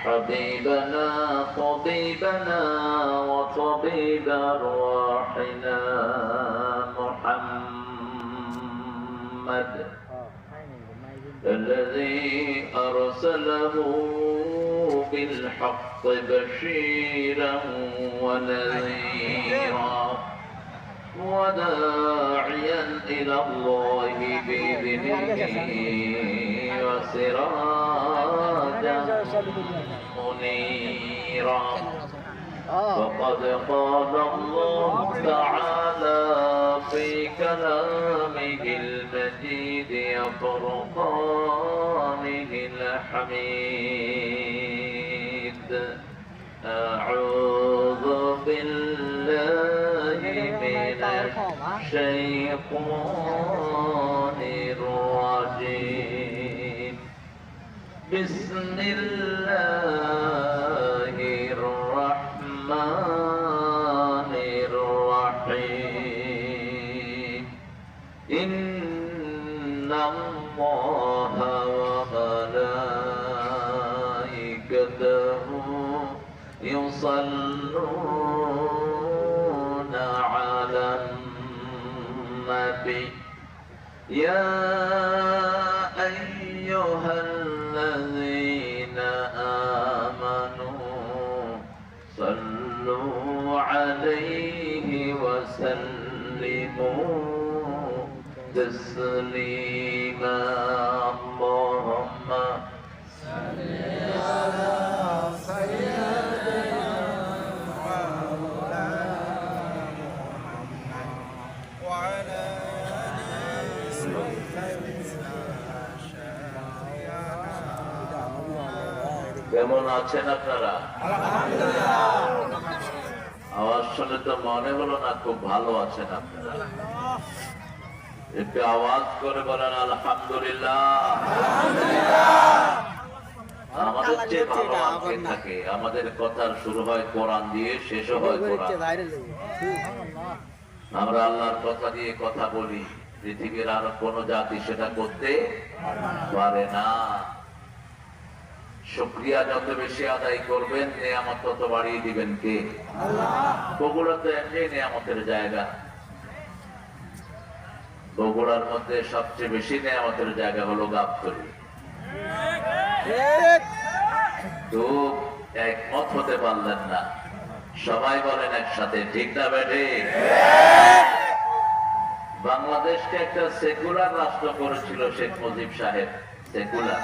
حبيبنا طبيبنا وطبيب أرواحنا محمد الذي أرسله بالحق بشيرا ونذيرا وداعيا إلى الله بإذنه وسراجا منيرا فقد قال الله تعالى في كلامه المجيد وفرقانه الحميد أعوذ بالله من الشيطان الرجيم بسم الله الرحمن الرحيم إن الله وملائكته يصلون على النبي يا أيها الذين آمنوا صلوا عليه وسلموا تسليما اللهم صل على سيدنا وعلى কেমন আছেন আপনারা? আওয়াজ শুনে তো মনে হলো না খুব ভালো আছেন আপনারা। একটু আওয়াজ করে বলেন আলহামদুলিল্লাহ। আমাদের যে ভালো আগে থাকে, আমাদের কথার শুরু হয় কোরআন দিয়ে, শেষও হয় কোরআন। আমরা আল্লাহর কথা দিয়ে কথা বলি, পৃথিবীর আর কোন জাতি সেটা করতে পারে না। শুকরিয়া যত বেশি আদায় করবেন, নিয়ামত তত বাড়িয়ে দিবেন কে? বগুড়া তো এমনি নিয়ামতের জায়গা। বগুড়ার মধ্যে সবচেয়ে বেশি নিয়ামতের জায়গা হলো গাবতলী। তো একমত হতে পারলেন না, সবাই বলেন একসাথে ঠিক না বেঠে? বাংলাদেশকে একটা সেকুলার রাষ্ট্র করেছিল শেখ মুজিব সাহেব, সেকুলার।